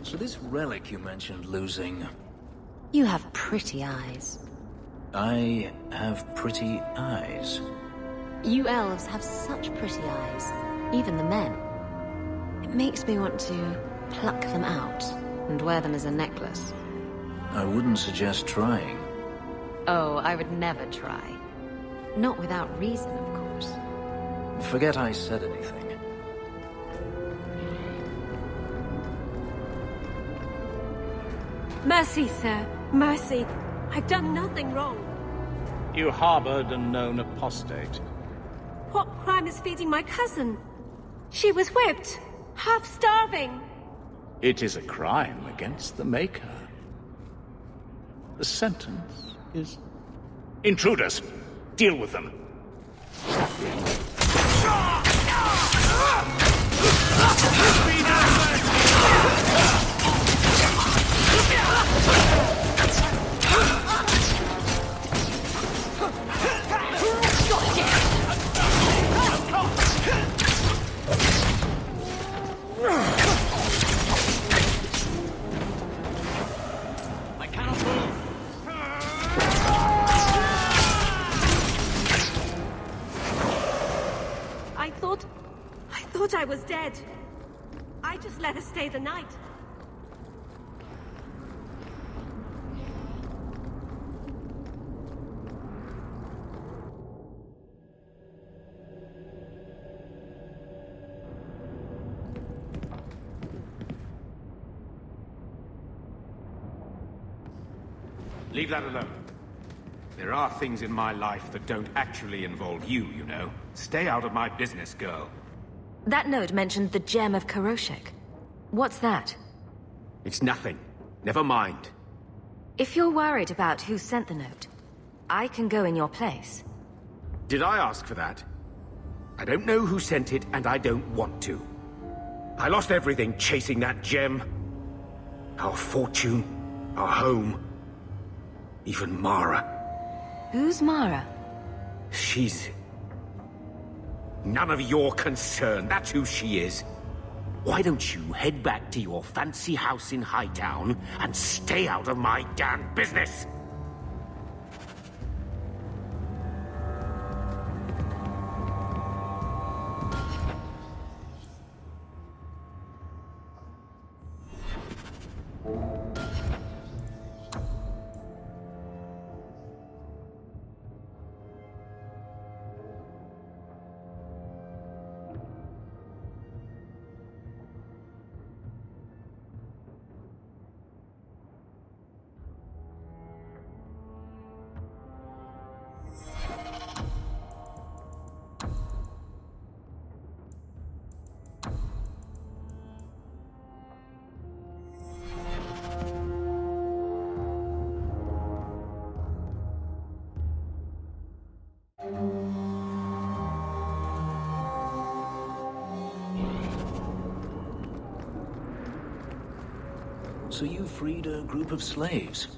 So this relic you mentioned losing... You have pretty eyes. I have pretty eyes. You elves have such pretty eyes. Even the men. It makes me want to pluck them out and wear them as a necklace. I wouldn't suggest trying. Oh, I would never try. Not without reason, of course. Forget I said anything. Mercy, sir. Mercy. I've done nothing wrong. You harbored a known apostate. What crime is feeding my cousin? She was whipped, half starving. It is a crime against the Maker. The sentence is... Intruders! Deal with them! I thought I was dead. I just let her stay the night. Leave that alone. There are things in my life that don't actually involve you, you know. Stay out of my business, girl. That note mentioned the Gem of Karoshek. What's that? It's nothing. Never mind. If you're worried about who sent the note, I can go in your place. Did I ask for that? I don't know who sent it, and I don't want to. I lost everything chasing that gem. Our fortune, our home, even Mara. Who's Mara? She's... none of your concern. That's who she is. Why don't you head back to your fancy house in Hightown and stay out of my damn business? So you freed a group of slaves?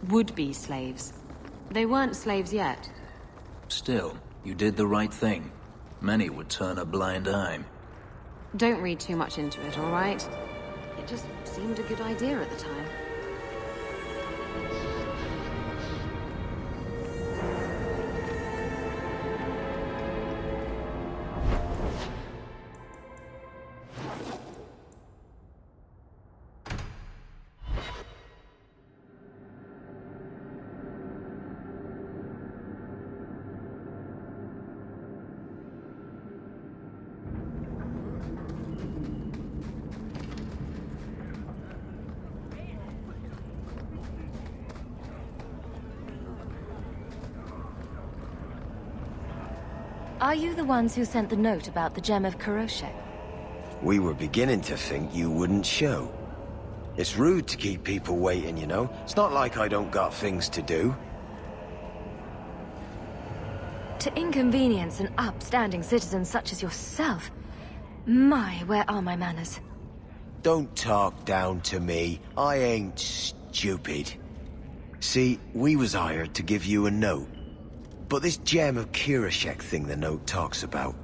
Would-be slaves. They weren't slaves yet. Still, you did the right thing. Many would turn a blind eye. Don't read too much into it, all right? It just seemed a good idea at the time. Are you the ones who sent the note about the Gem of Karoshek? We were beginning to think you wouldn't show. It's rude to keep people waiting, you know? It's not like I don't got things to do. To inconvenience an upstanding citizen such as yourself? My, where are my manners? Don't talk down to me. I ain't stupid. See, we was hired to give you a note. But this Gem of Karoshek thing the note talks about,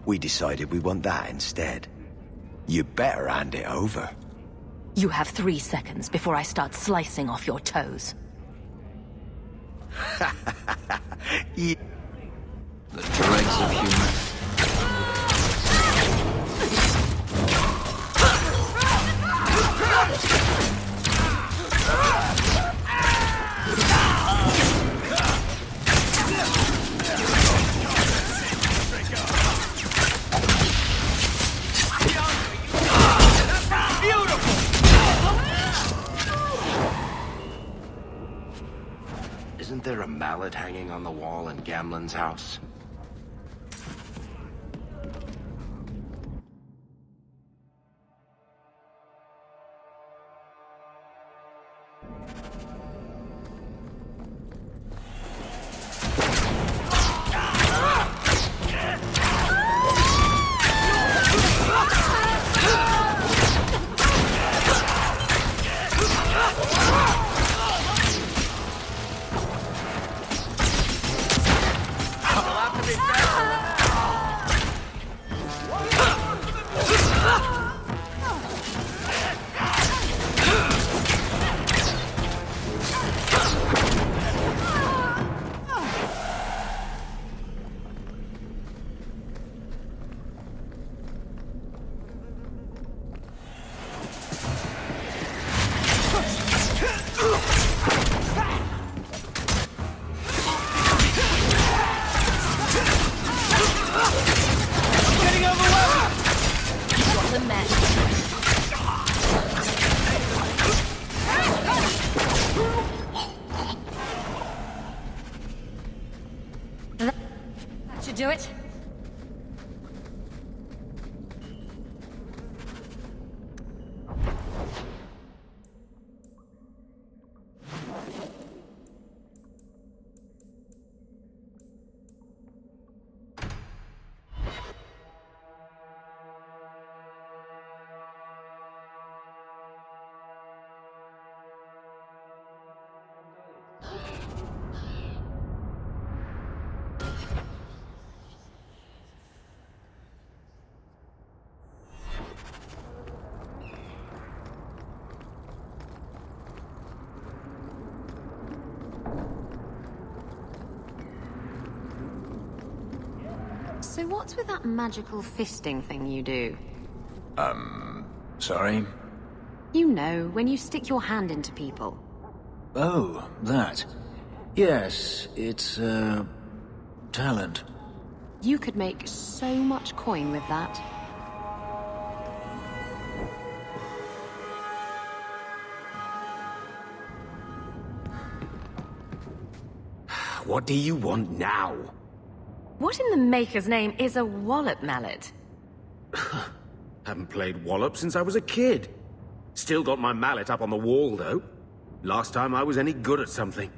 we decided we want that instead. You better hand it over. You have 3 seconds before I start slicing off your toes. Yeah. The dregs of humanity. Isn't there a mallet hanging on the wall in Gamlen's house? That should do it. So what's with that magical fisting thing you do? Sorry? You know, when you stick your hand into people. Oh, that. Yes, it's, talent. You could make so much coin with that. What do you want now? What in the Maker's name is a wallop mallet? Haven't played Wallop since I was a kid. Still got my mallet up on the wall, though. Last time I was any good at something.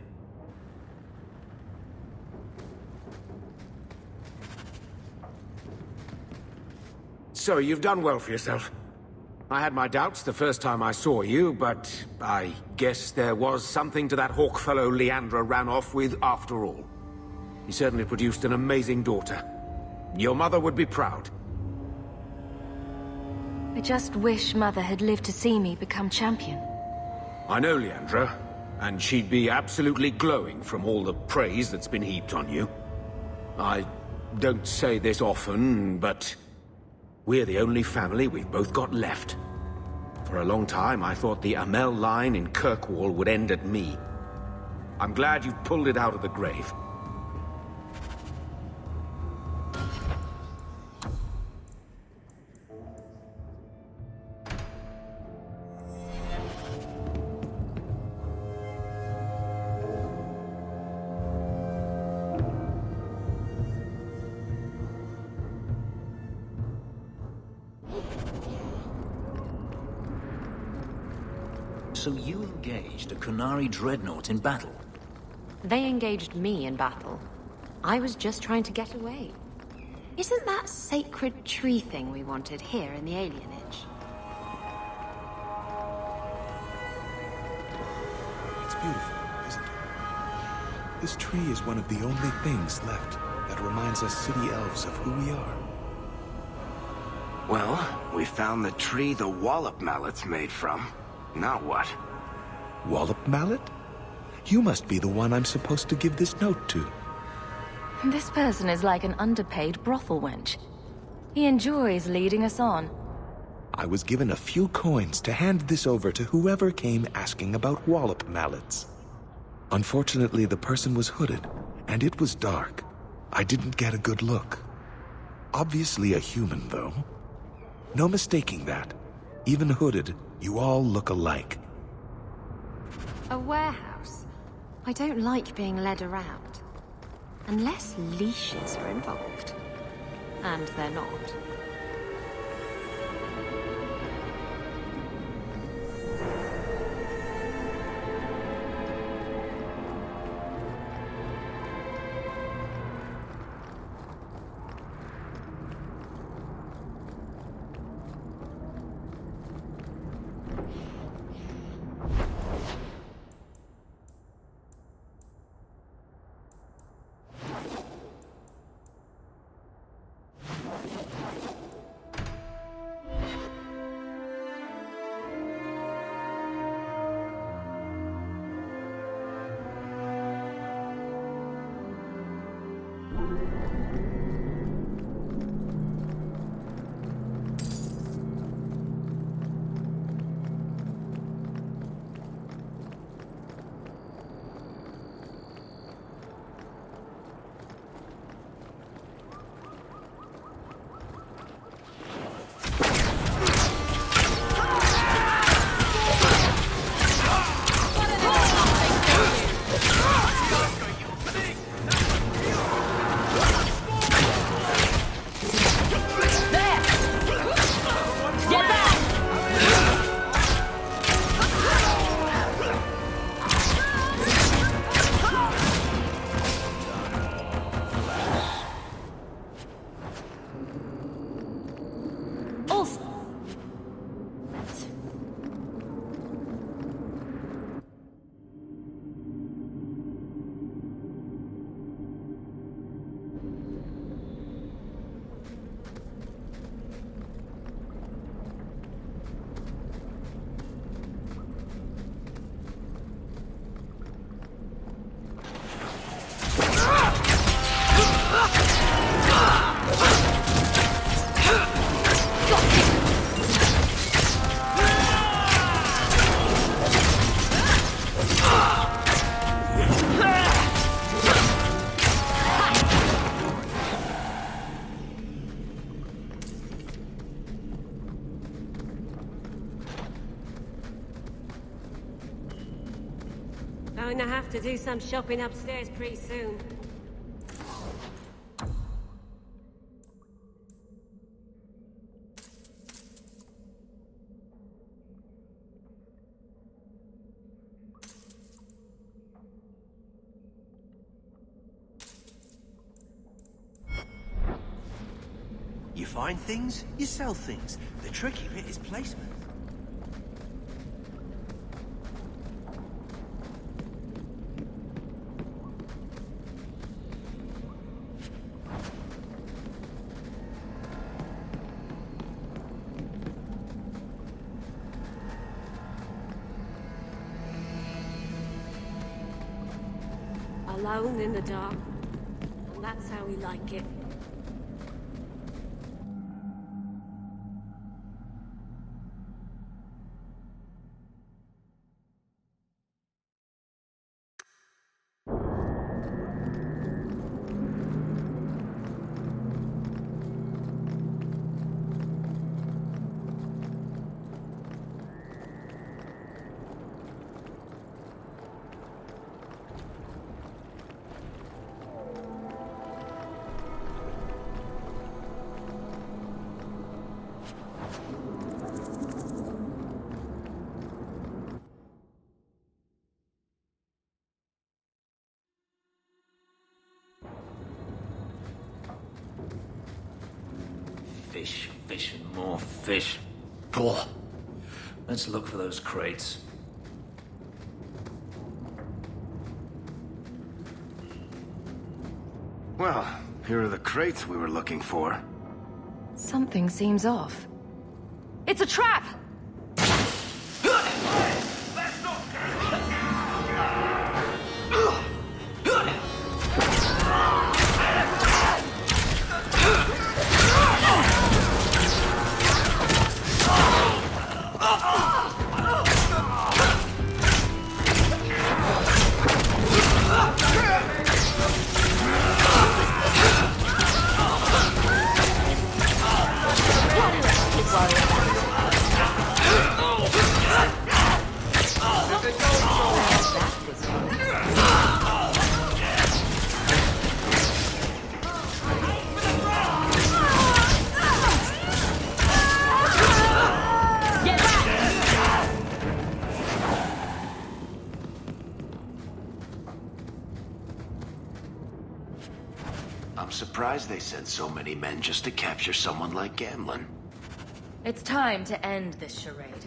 So, you've done well for yourself. I had my doubts the first time I saw you, but I guess there was something to that hawk fellow Leandra ran off with after all. He certainly produced an amazing daughter. Your mother would be proud. I just wish Mother had lived to see me become champion. I know Leandra, and she'd be absolutely glowing from all the praise that's been heaped on you. I don't say this often, but we're the only family we've both got left. For a long time, I thought the Amell line in Kirkwall would end at me. I'm glad you've pulled it out of the grave. So you engaged a Qunari dreadnought in battle? They engaged me in battle. I was just trying to get away. Isn't that sacred tree thing we wanted here in the alienage? It's beautiful, isn't it? This tree is one of the only things left that reminds us city elves of who we are. Well, we found the tree the Wallop mallet's made from. Now what? Wallop Mallet? You must be the one I'm supposed to give this note to. This person is like an underpaid brothel wench. He enjoys leading us on. I was given a few coins to hand this over to whoever came asking about Wallop Mallets. Unfortunately, the person was hooded, and it was dark. I didn't get a good look. Obviously a human, though. No mistaking that. Even hooded, you all look alike. A warehouse? I don't like being led around. Unless leashes are involved. And they're not. Going to have to do some shopping upstairs pretty soon. You find things, you sell things. The tricky bit is placement. Alone in the dark. And that's how we like it. Fish, fish, and more fish. Blah. Let's look for those crates. Well, here are the crates we were looking for. Something seems off. It's a trap! I'm surprised they sent so many men just to capture someone like Gamlen. It's time to end this charade.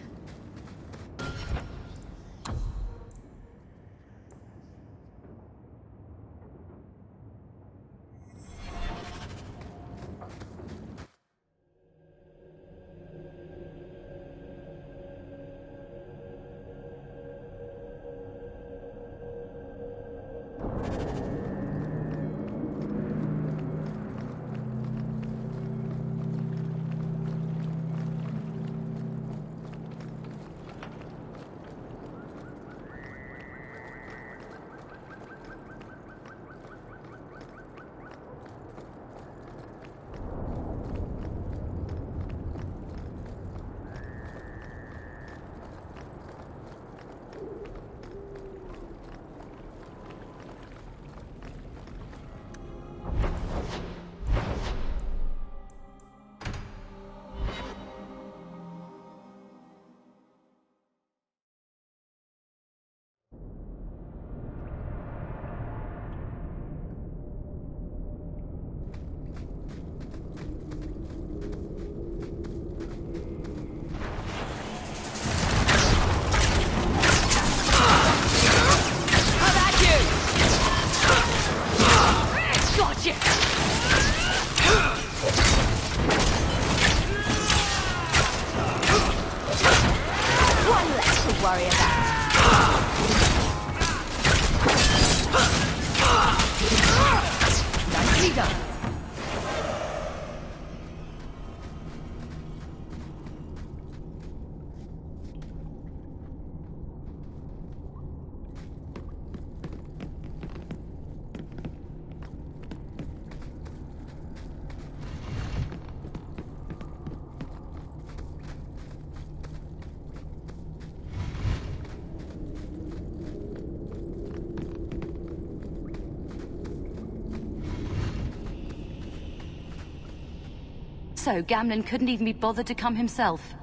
So, Gamlen couldn't even be bothered to come himself.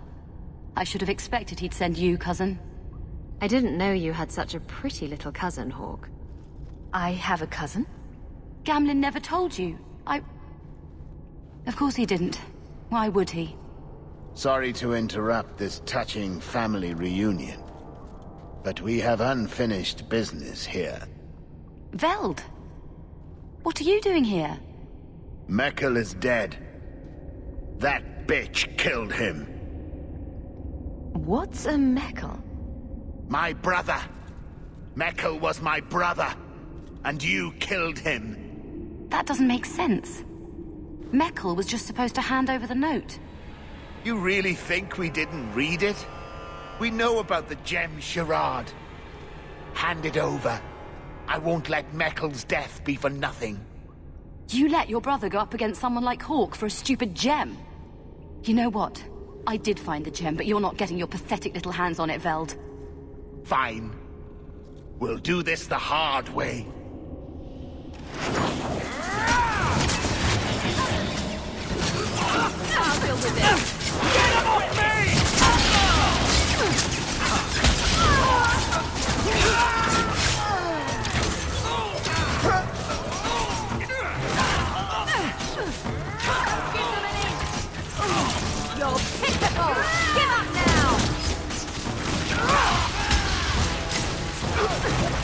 I should have expected he'd send you, cousin. I didn't know you had such a pretty little cousin, Hawke. I have a cousin? Gamlen never told you. Of course he didn't. Why would he? Sorry to interrupt this touching family reunion, but we have unfinished business here. Veld! What are you doing here? Mekkel is dead. That bitch killed him. What's a Mekkel? My brother. Mekkel was my brother, and you killed him. That doesn't make sense. Mekkel was just supposed to hand over the note. You really think we didn't read it? We know about the gem charade. Hand it over. I won't let Mekkel's death be for nothing. You let your brother go up against someone like Hawke for a stupid gem. You know what? I did find the gem, but you're not getting your pathetic little hands on it, Veld. Fine. We'll do this the hard way. I'll deal with it. Get him off me! You're pitiful! Give up now!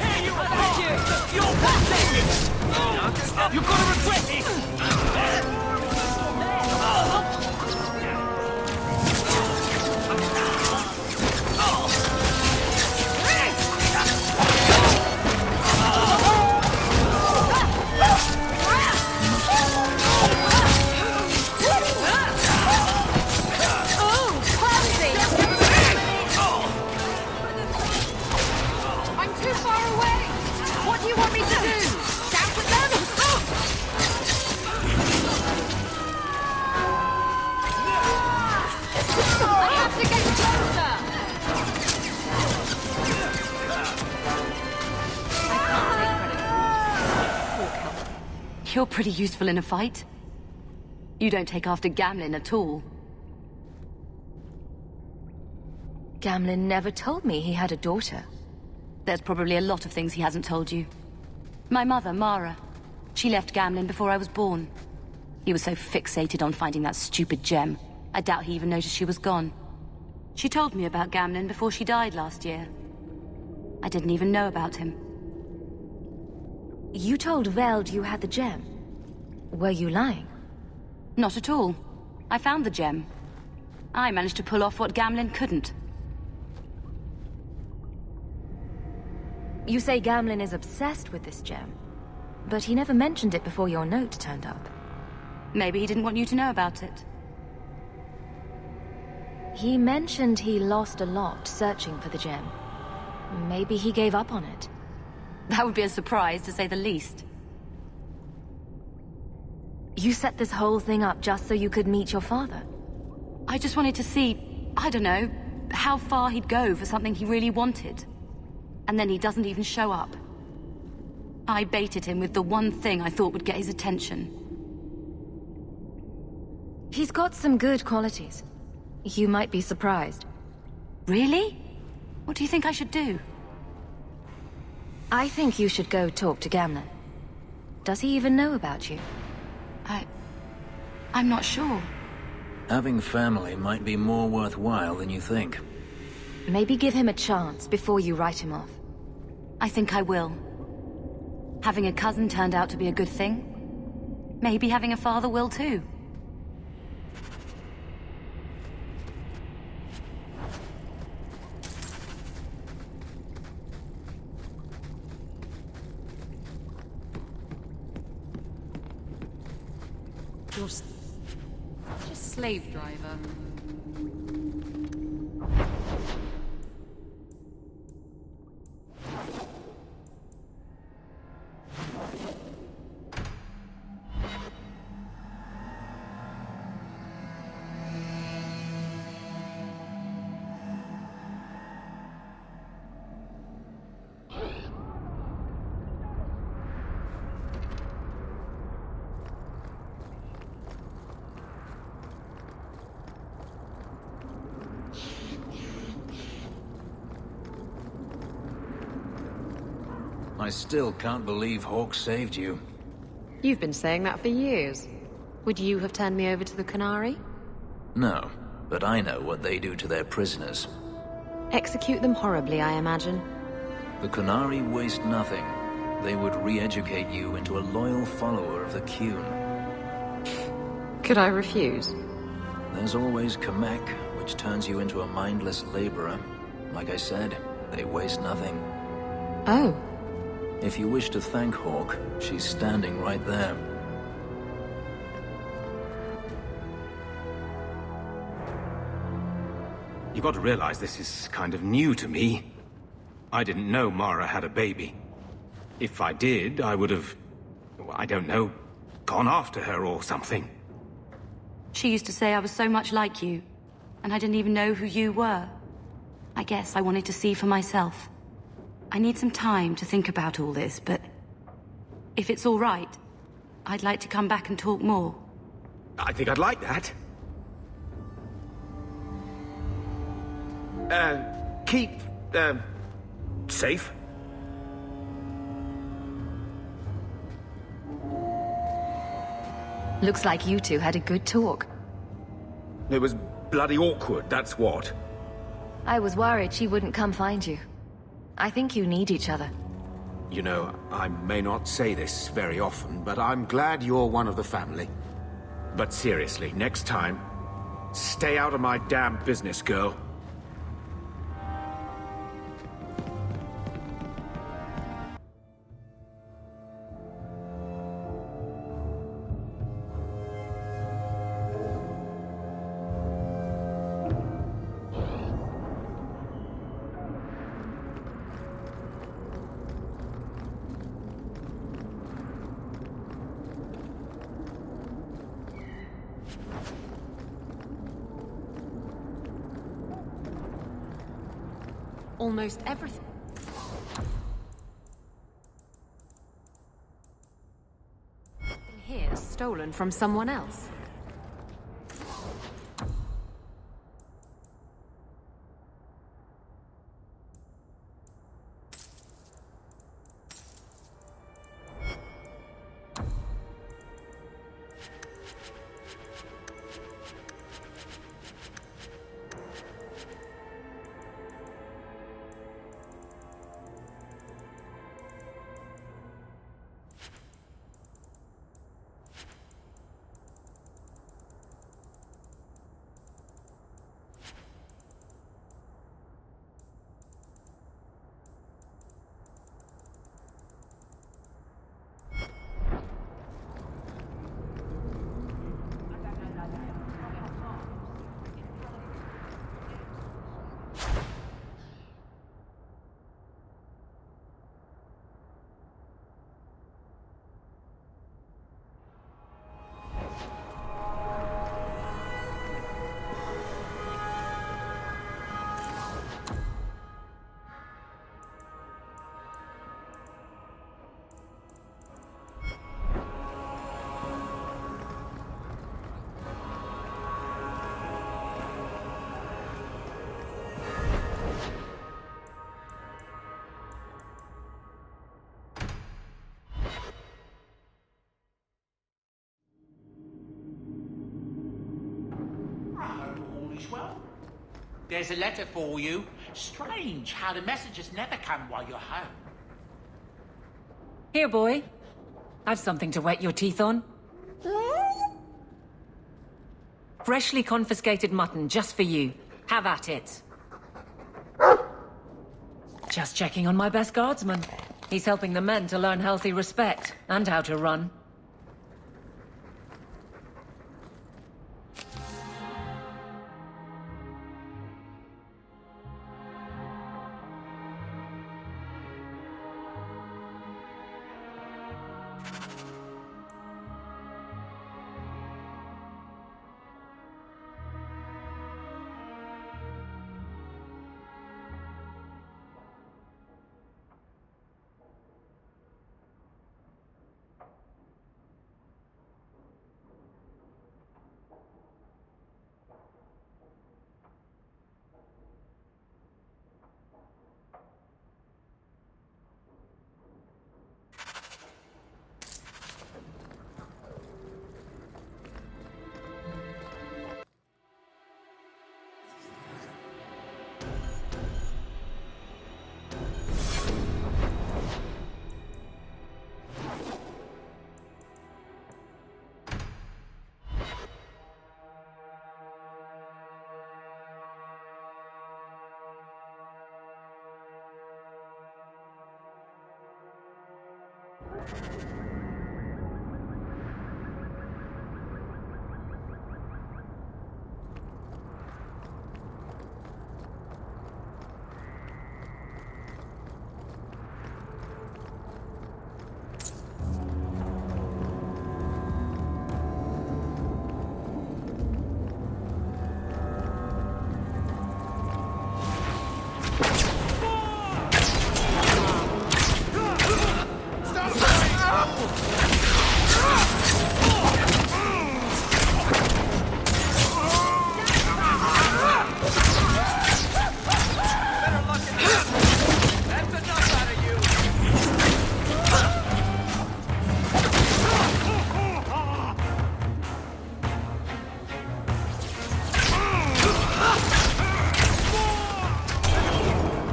Hey, you bastard! You're pathetic! You're gonna regret this! You're pretty useful in a fight. You don't take after Gamlen at all. Gamlen never told me he had a daughter. There's probably a lot of things he hasn't told you. My mother, Mara. She left Gamlen before I was born. He was so fixated on finding that stupid gem, I doubt he even noticed she was gone. She told me about Gamlen before she died last year. I didn't even know about him. You told Veld you had the gem. Were you lying? Not at all. I found the gem. I managed to pull off what Gamlen couldn't. You say Gamlen is obsessed with this gem, but he never mentioned it before your note turned up. Maybe he didn't want you to know about it. He mentioned he lost a lot searching for the gem. Maybe he gave up on it. That would be a surprise, to say the least. You set this whole thing up just so you could meet your father? I just wanted to see, I don't know, how far he'd go for something he really wanted. And then he doesn't even show up. I baited him with the one thing I thought would get his attention. He's got some good qualities. You might be surprised. Really? What do you think I should do? I think you should go talk to Gamlen. Does he even know about you? I'm not sure. Having family might be more worthwhile than you think. Maybe give him a chance before you write him off. I think I will. Having a cousin turned out to be a good thing. Maybe having a father will too. You're just slave driver. I still can't believe Hawk saved you. You've been saying that for years. Would you have turned me over to the Qunari? No, but I know what they do to their prisoners. Execute them horribly, I imagine. The Qunari waste nothing. They would re-educate you into a loyal follower of the Qun. Could I refuse? There's always Kamek, which turns you into a mindless laborer. Like I said, they waste nothing. Oh. If you wish to thank Hawk, she's standing right there. You've got to realize this is kind of new to me. I didn't know Mara had a baby. If I did, I would have, I don't know, gone after her or something. She used to say I was so much like you, and I didn't even know who you were. I guess I wanted to see for myself. I need some time to think about all this, but if it's all right, I'd like to come back and talk more. I think I'd like that. Keep, safe. Looks like you two had a good talk. It was bloody awkward, that's what. I was worried she wouldn't come find you. I think you need each other. You know, I may not say this very often, but I'm glad you're one of the family. But seriously, next time, stay out of my damn business, girl. Almost everything. Here, stolen from someone else. There's a letter for you. Strange how the messages never come while you're home. Here, boy. I've something to wet your teeth on. Freshly confiscated mutton just for you. Have at it. Just checking on my best guardsman. He's helping the men to learn healthy respect and how to run.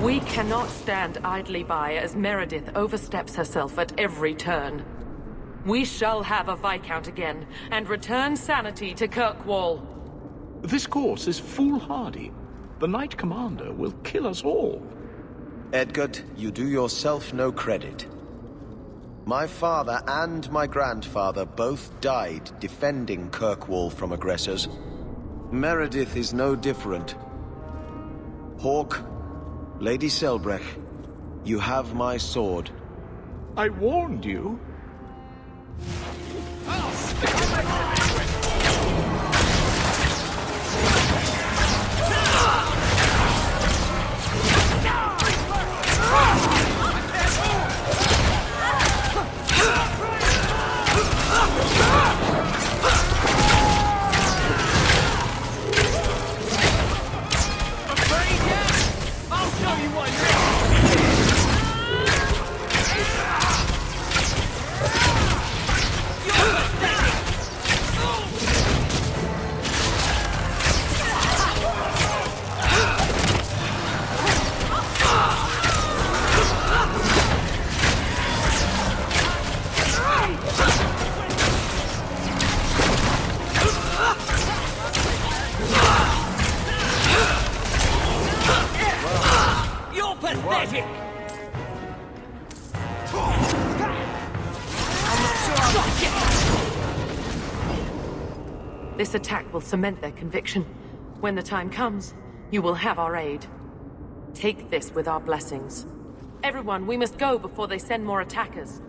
We cannot stand idly by as Meredith oversteps herself at every turn. We shall have a Viscount again, and return sanity to Kirkwall. This course is foolhardy. The Knight Commander will kill us all. Edgard, you do yourself no credit. My father and my grandfather both died defending Kirkwall from aggressors. Meredith is no different. Hawke, Lady Selbrecht, you have my sword. I warned you. This attack will cement their conviction. When the time comes, you will have our aid. Take this with our blessings. Everyone, we must go before they send more attackers.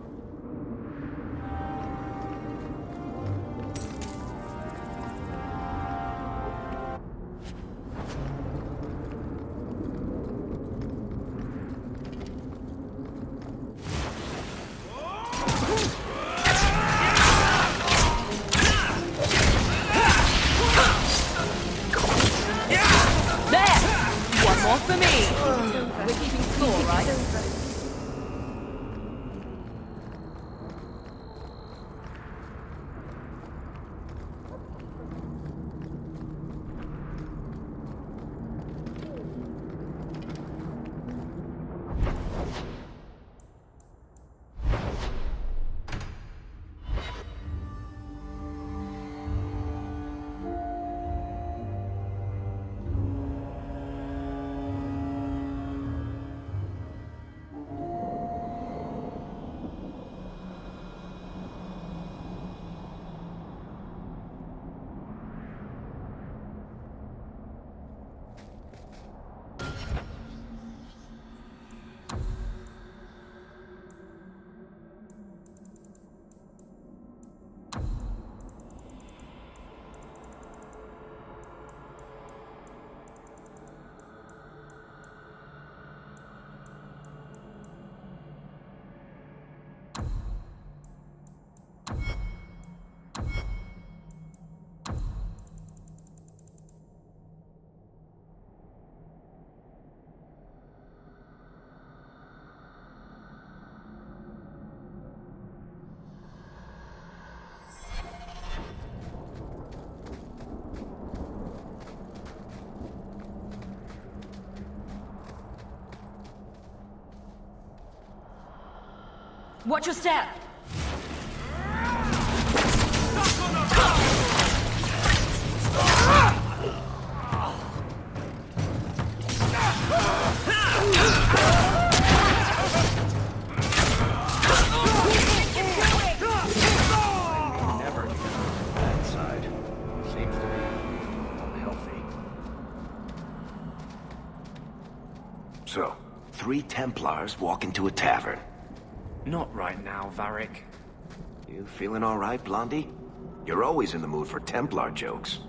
Watch your step! Never get on that side. Seems to be unhealthy. So, 3 Templars walk into a tavern. Not right now, Varric. You feeling all right, Blondie? You're always in the mood for Templar jokes.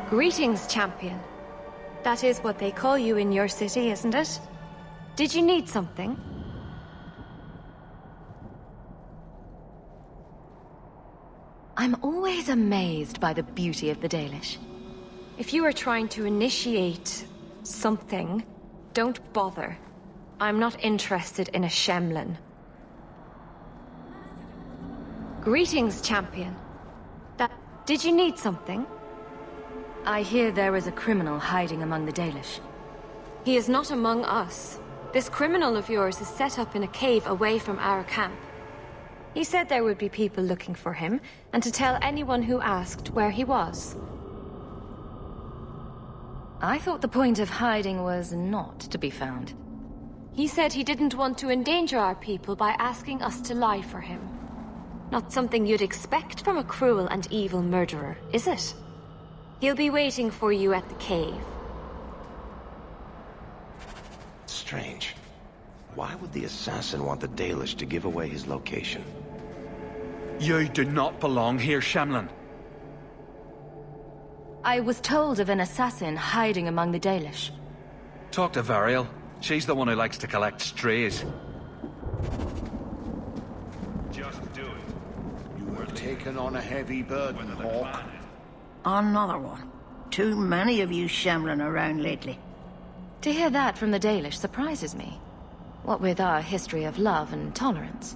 Greetings, champion. That is what they call you in your city, isn't it? Did you need something? I'm always amazed by the beauty of the Dalish. If you are trying to initiate something, don't bother. I'm not interested in a Shemlin. Greetings, champion. Did you need something? I hear there is a criminal hiding among the Dalish. He is not among us. This criminal of yours is set up in a cave away from our camp. He said there would be people looking for him, and to tell anyone who asked where he was. I thought the point of hiding was not to be found. He said he didn't want to endanger our people by asking us to lie for him. Not something you'd expect from a cruel and evil murderer, is it? He'll be waiting for you at the cave. Strange. Why would the assassin want the Dalish to give away his location? You do not belong here, Shemlin. I was told of an assassin hiding among the Dalish. Talk to Variel. She's the one who likes to collect strays. Just do it. You have taken on a heavy burden, Hawk. Another one. Too many of you Shemlin around lately. To hear that from the Dalish surprises me. What with our history of love and tolerance.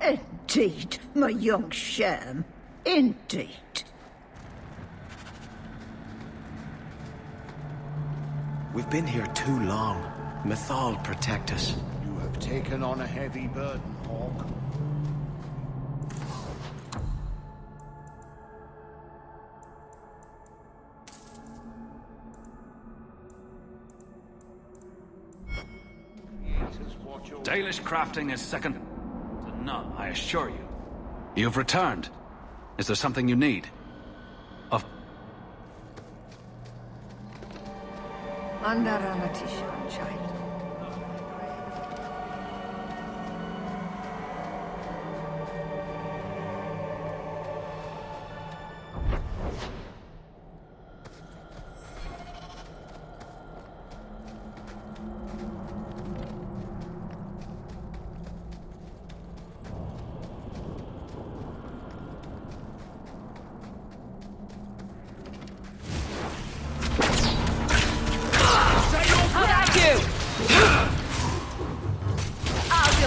Indeed, my young Shem. Indeed. We've been here too long. Mythal, protect us. You have taken on a heavy burden, Hawk. Dalish crafting is second to none, I assure you. You've returned. Is there something you need? Of... Andaranatishan, child.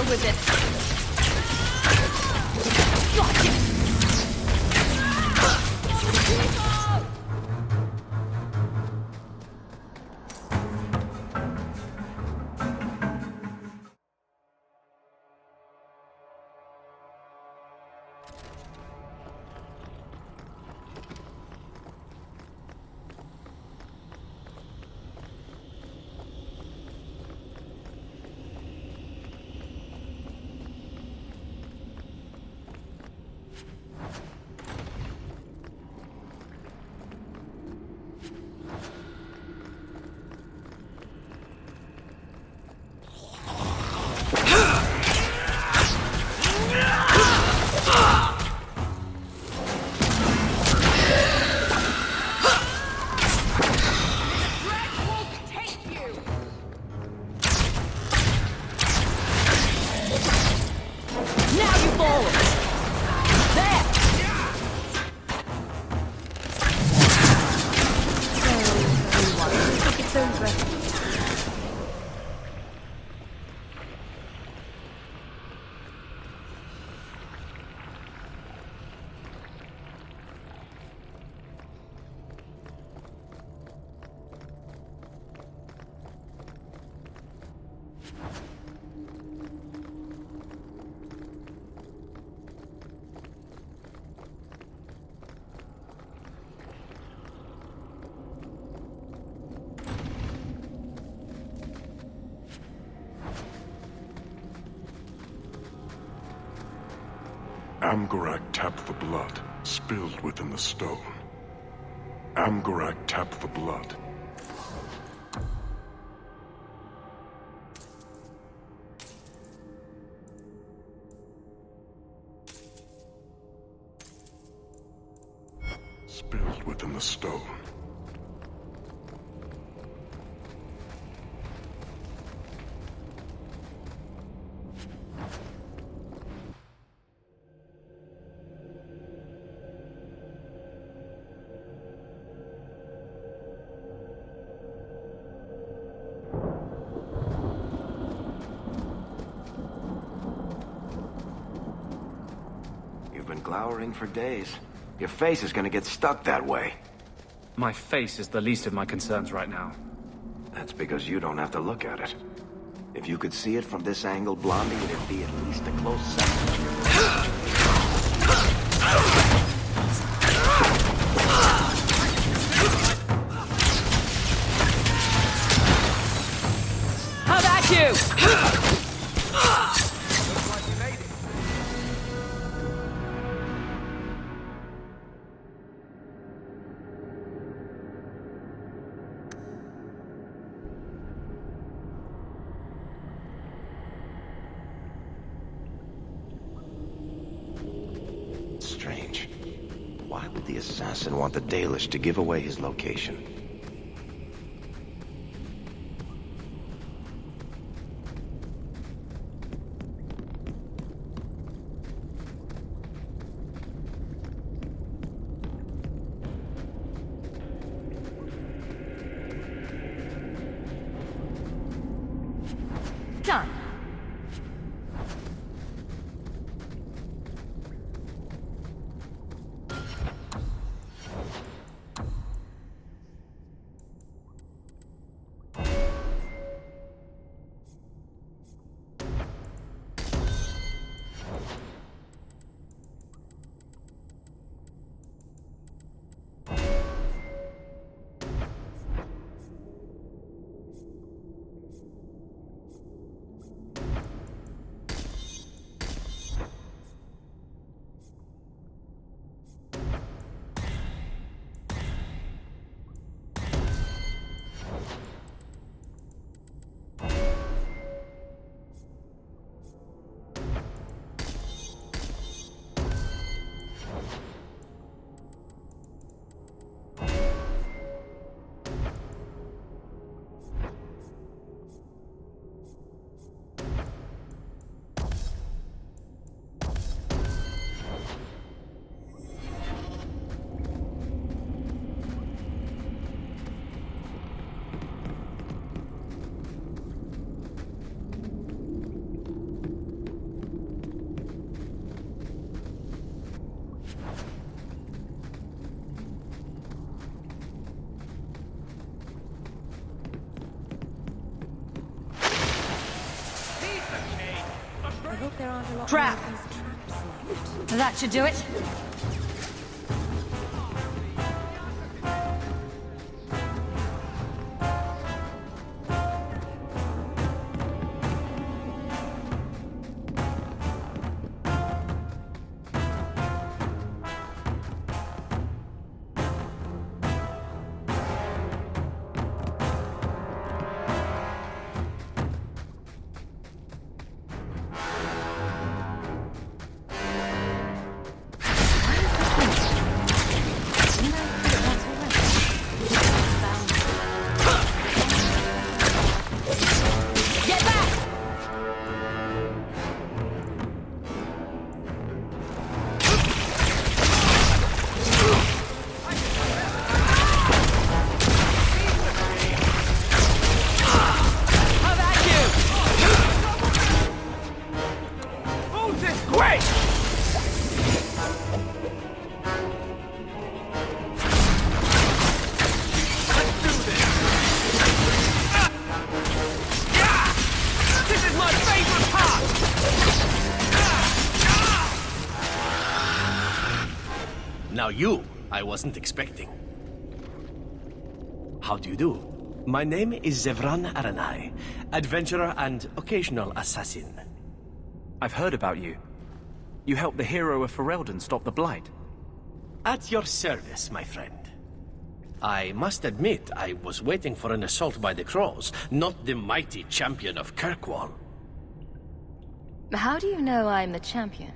With this. Amgarak tapped the blood, spilled within the stone. Amgarak tapped the blood. Spilled within the stone. You've been glowering for days. Your face is gonna get stuck that way. My face is the least of my concerns right now. That's because you don't have to look at it. If you could see it from this angle, Blondie, it'd be at least a close second to your How about you? Strange. Why would the assassin want the Dalish to give away his location? Done. Trap! That should do it. Now you, I wasn't expecting. How do you do? My name is Zevran Aranai, adventurer and occasional assassin. I've heard about you. You helped the hero of Ferelden stop the Blight. At your service, my friend. I must admit, I was waiting for an assault by the Crows, not the mighty champion of Kirkwall. How do you know I'm the champion?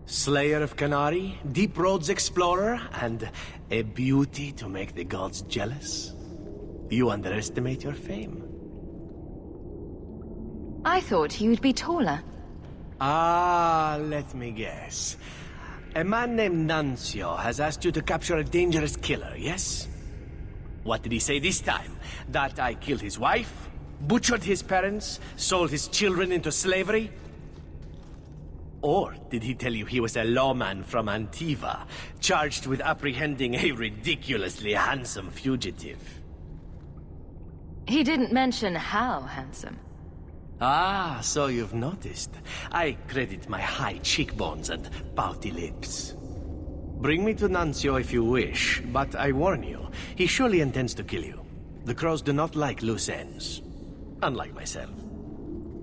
Slayer of Canary, Deep Roads explorer, and a beauty to make the gods jealous. You underestimate your fame. I thought you'd be taller. Ah, let me guess. A man named Nuncio has asked you to capture a dangerous killer, yes? What did he say this time? That I killed his wife? Butchered his parents? Sold his children into slavery? Or did he tell you he was a lawman from Antiva, charged with apprehending a ridiculously handsome fugitive? He didn't mention how handsome. Ah, so you've noticed. I credit my high cheekbones and pouty lips. Bring me to Nuncio if you wish, but I warn you, he surely intends to kill you. The Crows do not like loose ends, unlike myself.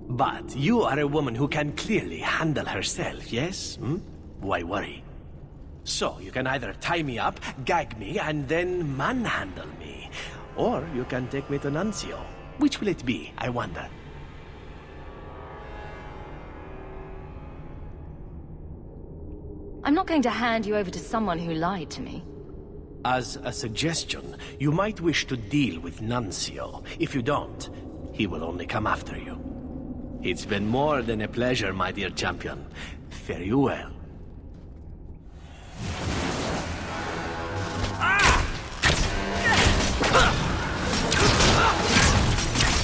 But you are a woman who can clearly handle herself, yes? Why worry? So, you can either tie me up, gag me, and then manhandle me. Or you can take me to Nuncio. Which will it be, I wonder? I'm not going to hand you over to someone who lied to me. As a suggestion, you might wish to deal with Nuncio. If you don't, he will only come after you. It's been more than a pleasure, my dear champion. Fare you well.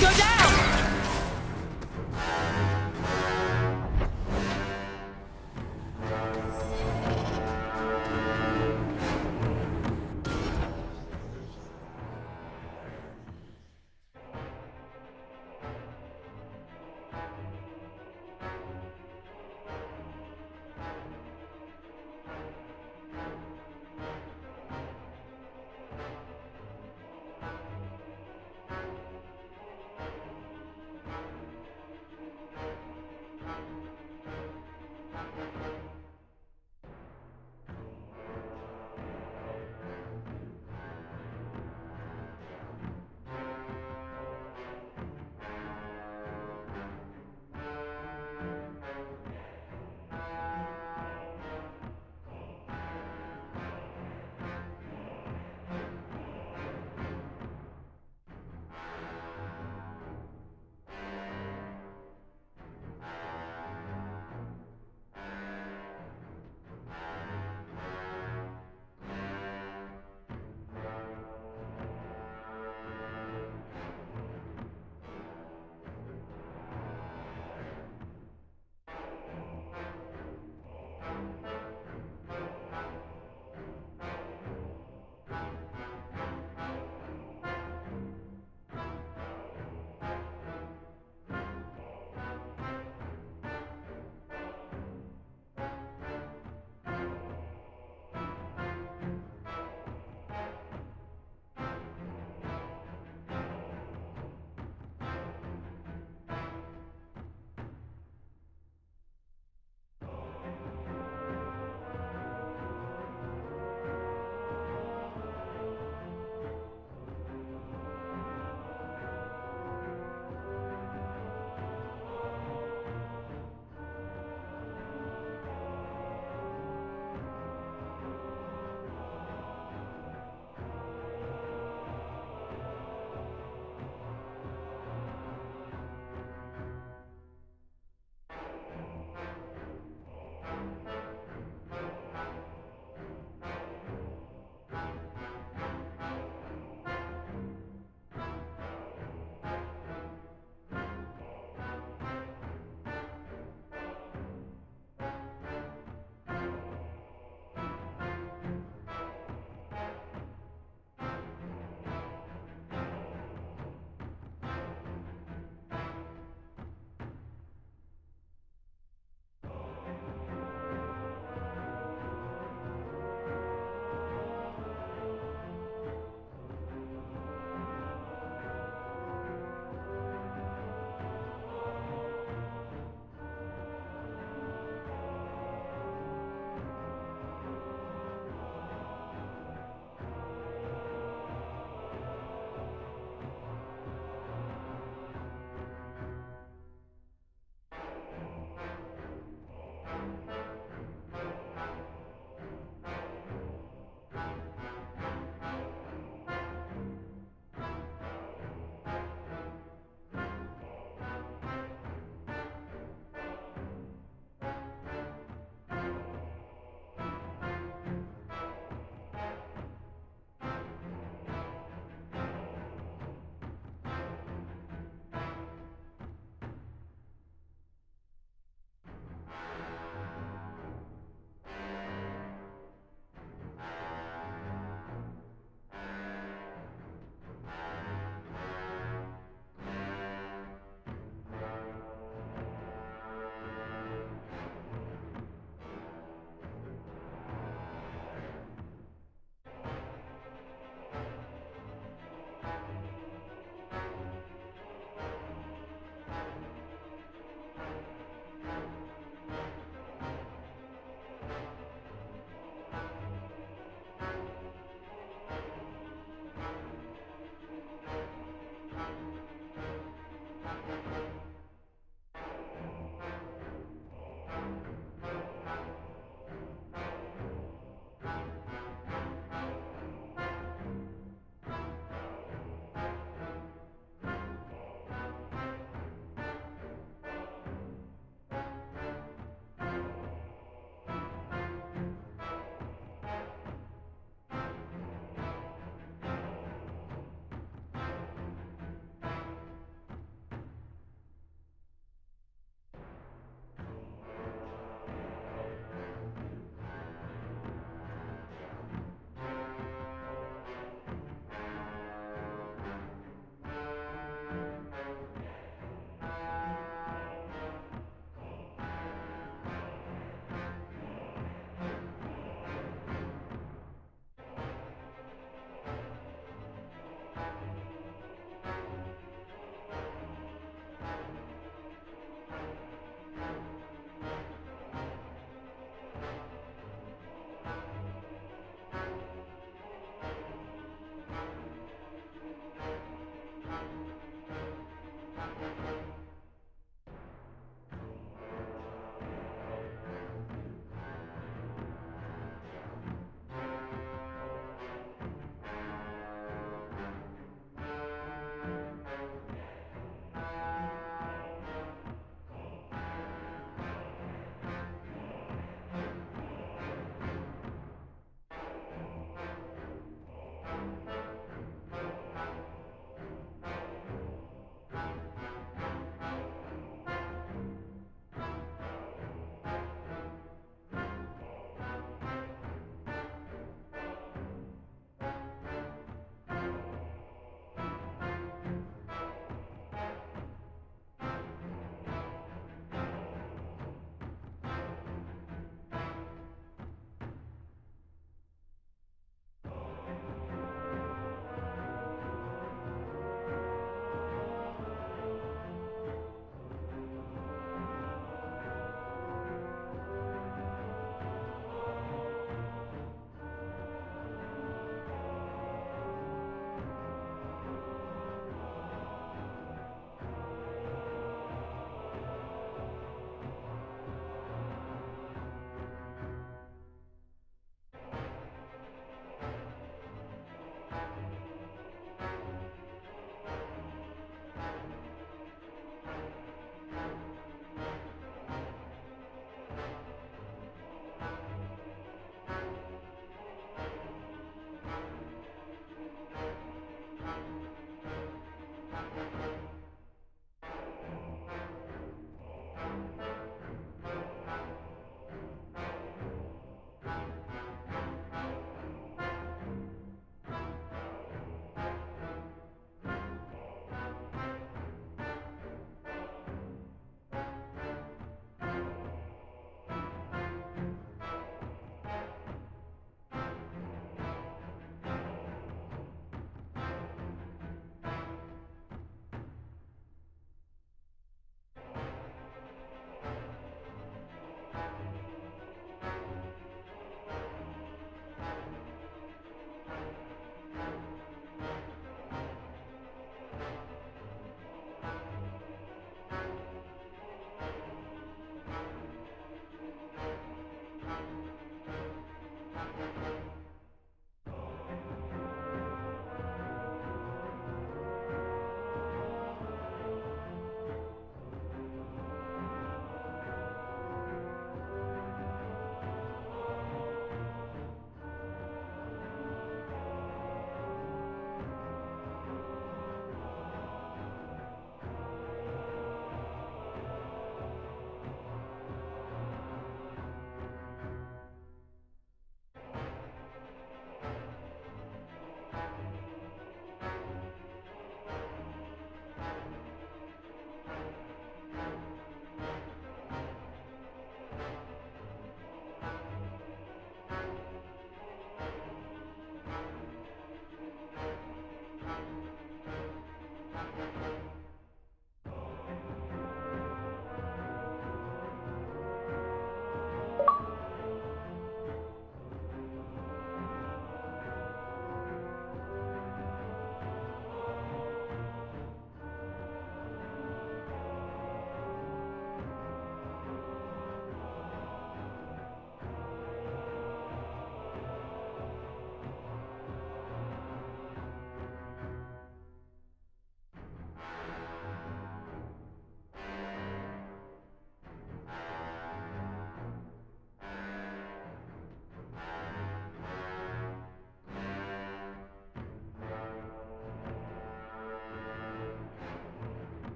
Go down!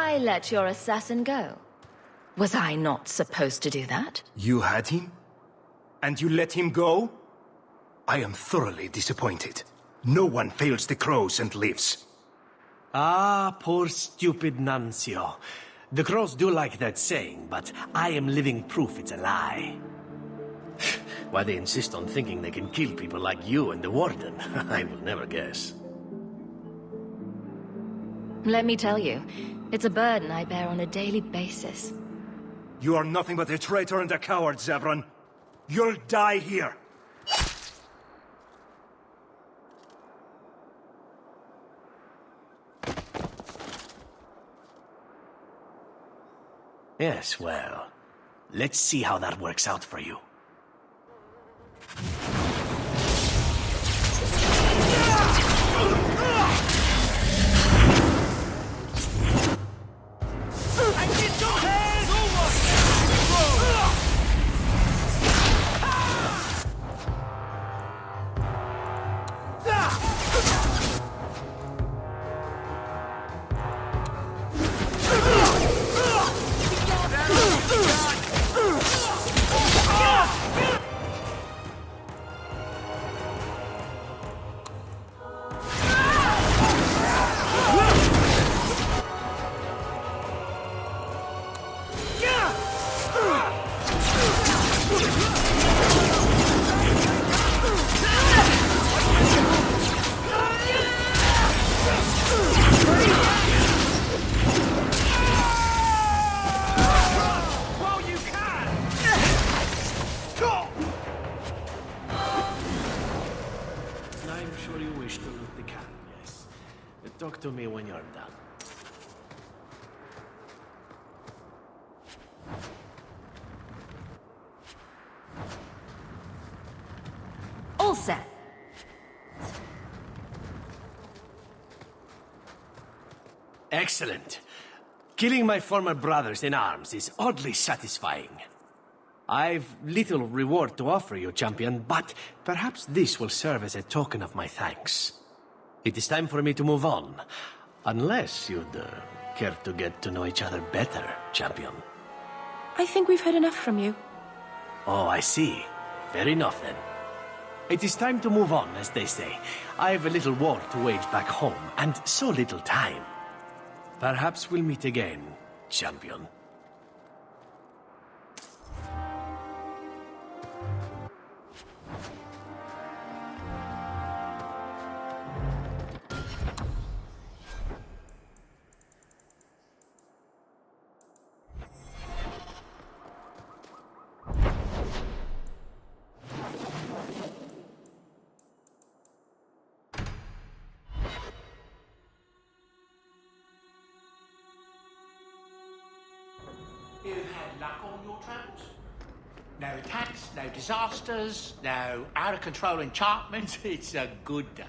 I let your assassin go. Was I not supposed to do that? You had him? And you let him go? I am thoroughly disappointed. No one fails the crows and lives. Ah, poor stupid Nuncio. The crows do like that saying, but I am living proof it's a lie. Why they insist on thinking they can kill people like you and the Warden, I will never guess. Let me tell you, it's a burden I bear on a daily basis. You are nothing but a traitor and a coward, Zevran. You'll die here. Yes, well, let's see how that works out for you. Talk to me when you're done. All set. Excellent. Killing my former brothers in arms is oddly satisfying. I've little reward to offer you, champion, but perhaps this will serve as a token of my thanks. It is time for me to move on. Unless you'd care to get to know each other better, champion. I think we've heard enough from you. Oh, I see. Fair enough, then. It is time to move on, as they say. I have a little war to wage back home, and so little time. Perhaps we'll meet again, champion. You've had luck on your travels? No attacks, no disasters, no out-of-control enchantments. It's a good day.